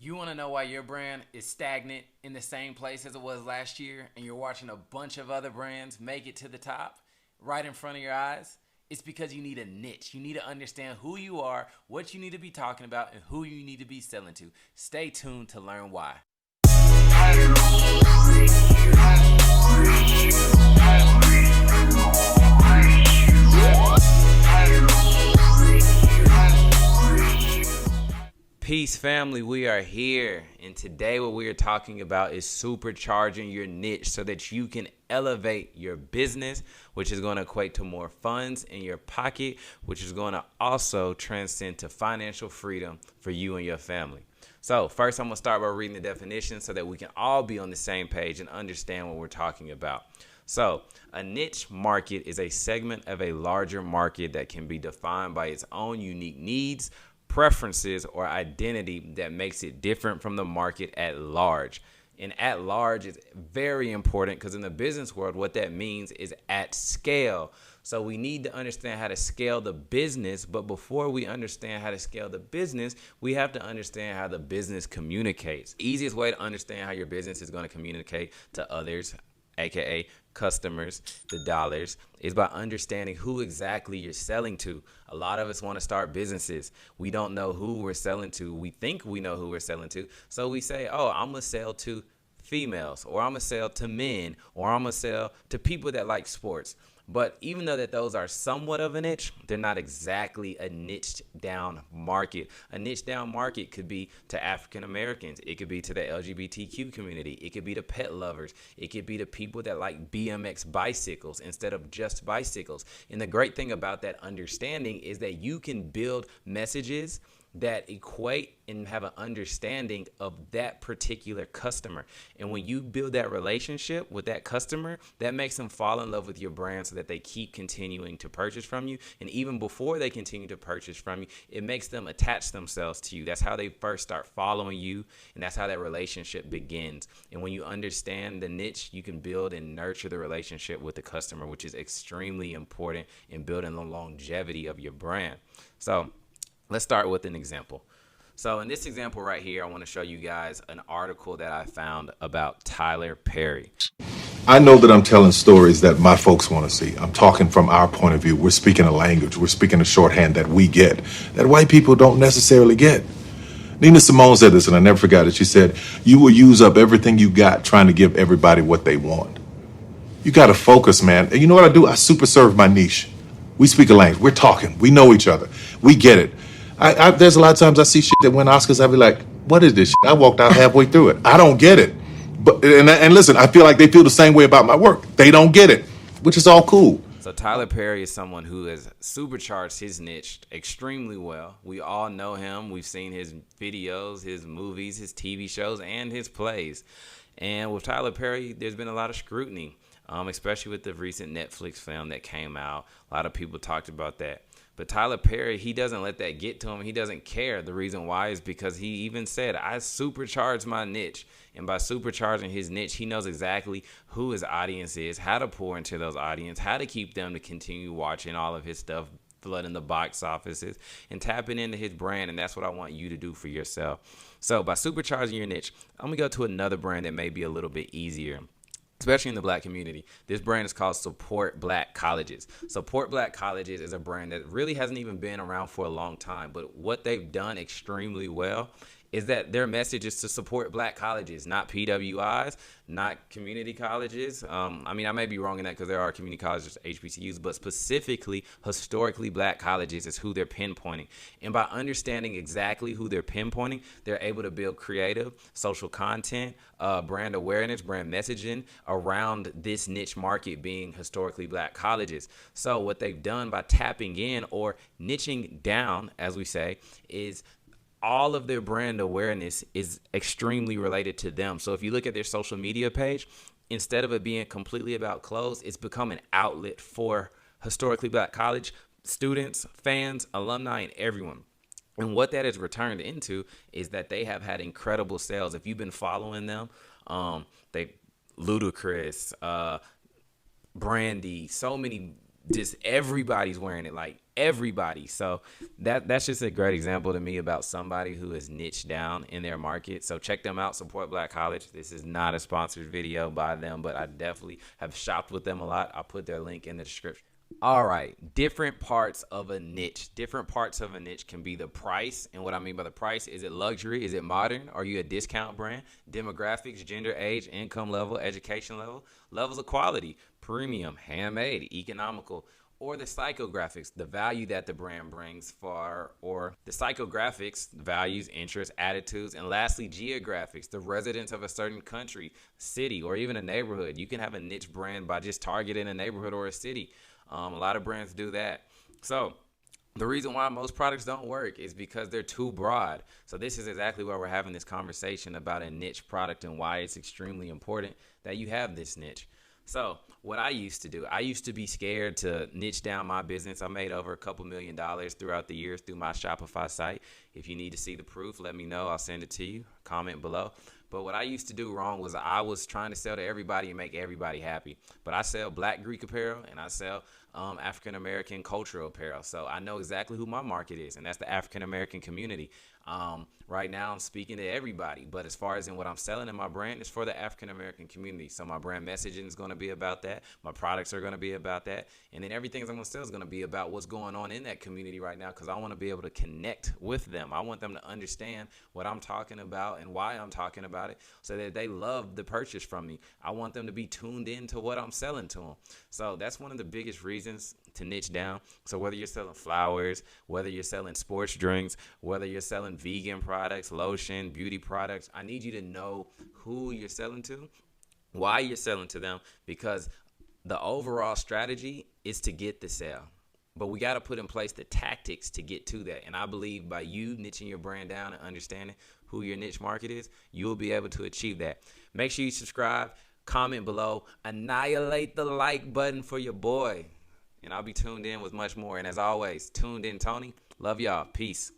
You want to know why your brand is stagnant in the same place as it was last year and you're watching a bunch of other brands make it to the top right in front of your eyes? It's because you need a niche. You need to understand who you are, what you need to be talking about, and who you need to be selling to. Stay tuned to learn why. Peace, family. We are here, and today what we are talking about is supercharging your niche so that you can elevate your business, which is going to equate to more funds in your pocket, which is going to also transcend to financial freedom for you and your family. So first, I'm going to start by reading the definition so that we can all be on the same page and understand what we're talking about. So a niche market is a segment of a larger market that can be defined by its own unique needs, preferences, or identity that makes it different from the market at large. And at large is very important because in the business world, what that means is at scale. So we need to understand how to scale the business. But before we understand how to scale the business, we have to understand how the business communicates. The easiest way to understand how your business is going to communicate to others, aka customers, the dollars, is by understanding who exactly you're selling to. A lot of us want to start businesses. We don't know who we're selling to. We think we know who we're selling to. So we say, oh, I'm going to sell to females, or I'm going to sell to men, or I'm going to sell to people that like sports. But even though that those are somewhat of a niche, they're not exactly a niched down market. A niched down market could be to African Americans. It could be to the LGBTQ community. It could be to pet lovers. It could be to people that like BMX bicycles instead of just bicycles. And the great thing about that understanding is that you can build messages that equate and have an understanding of that particular customer. And when you build that relationship with that customer, that makes them fall in love with your brand so that they keep continuing to purchase from you. And even before they continue to purchase from you, it makes them attach themselves to you. That's how they first start following you, and that's how that relationship begins. And when you understand the niche, you can build and nurture the relationship with the customer, which is extremely important in building the longevity of your brand. So let's start with an example. So in this example right here, I want to show you guys an article that I found about Tyler Perry. I know that I'm telling stories that my folks want to see. I'm talking from our point of view. We're speaking a language. We're speaking a shorthand that we get, that white people don't necessarily get. Nina Simone said this, and I never forgot it. She said, you will use up everything you got trying to give everybody what they want. You got to focus, man. And you know what I do? I super serve my niche. We speak a language. We're talking. We know each other. We get it. There's a lot of times I see shit that win Oscars. I be like, what is this shit? I walked out halfway through it. I don't get it. But and listen, I feel like they feel the same way about my work. They don't get it, which is all cool. So Tyler Perry is someone who has supercharged his niche extremely well. We all know him. We've seen his videos, his movies, his TV shows, and his plays. And with Tyler Perry, there's been a lot of scrutiny, especially with the recent Netflix film that came out. A lot of people talked about that. But Tyler Perry, he doesn't let that get to him. He doesn't care. The reason why is because he even said, I supercharged my niche. And by supercharging his niche, he knows exactly who his audience is, how to pour into those audience, how to keep them to continue watching all of his stuff, flooding the box offices, and tapping into his brand. And that's what I want you to do for yourself. So by supercharging your niche, I'm going to go to another brand that may be a little bit easier, especially in the black community. This brand is called Support Black Colleges. Support Black Colleges is a brand that really hasn't even been around for a long time, but what they've done extremely well is that their message is to support black colleges, not PWIs, not community colleges. I may be wrong in that because there are community colleges, HBCUs, but specifically historically black colleges is who they're pinpointing. And by understanding exactly who they're pinpointing, they're able to build creative, social content, brand awareness, brand messaging around this niche market being historically black colleges. So what they've done by tapping in or niching down, as we say, is all of their brand awareness is extremely related to them. So if you look at their social media page, instead of it being completely about clothes, it's become an outlet for historically black college students, fans, alumni, and everyone. And what that has returned into is that they have had incredible sales. If you've been following them, they Ludacris, Brandy, so many just everybody's wearing it, like everybody. So that's just a great example to me about somebody who is niched down in their market. So check them out. Support Black College. This is not a sponsored video by them, but I definitely have shopped with them a lot. I'll put their link in the description. All right, different parts of a niche. Different parts of a niche can be the price. And what I mean by the price, is it luxury? Is it modern? Are you a discount brand? Demographics, gender, age, income level, education level, levels of quality, premium, handmade, economical, or the psychographics, the value that the brand brings for, or the psychographics, values, interests, attitudes, and lastly, geographics, the residents of a certain country, city, or even a neighborhood. You can have a niche brand by just targeting a neighborhood or a city. A lot of brands do that. So the reason why most products don't work is because they're too broad. So this is exactly why we're having this conversation about a niche product and why it's extremely important that you have this niche. So what I used to do, I used to be scared to niche down my business. I made over a couple $1 million throughout the years through my Shopify site. If you need to see the proof, let me know. I'll send it to you. Comment below. But what I used to do wrong was I was trying to sell to everybody and make everybody happy. But I sell Black Greek apparel and I sell African American cultural apparel. So I know exactly who my market is, and that's the African American community. Right now I'm speaking to everybody, but as far as in what I'm selling in my brand, it's for the African American community. So my brand messaging is going to be about that. My products are going to be about that. And then everything I'm going to sell is going to be about what's going on in that community right now, because I want to be able to connect with them. I want them to understand what I'm talking about and why I'm talking about it so that they love the purchase from me. I want them to be tuned in to what I'm selling to them. So that's one of the biggest reasons to niche down. So whether you're selling flowers, whether you're selling sports drinks, whether you're selling vegan products, lotion, beauty products, I need you to know who you're selling to, why you're selling to them, because the overall strategy is to get the sale. But we got to put in place the tactics to get to that. And I believe by you niching your brand down and understanding who your niche market is, you'll be able to achieve that. Make sure you subscribe, comment below, annihilate the like button for your boy. And I'll be tuned in with much more. And as always, tuned in Tony. Love y'all. Peace.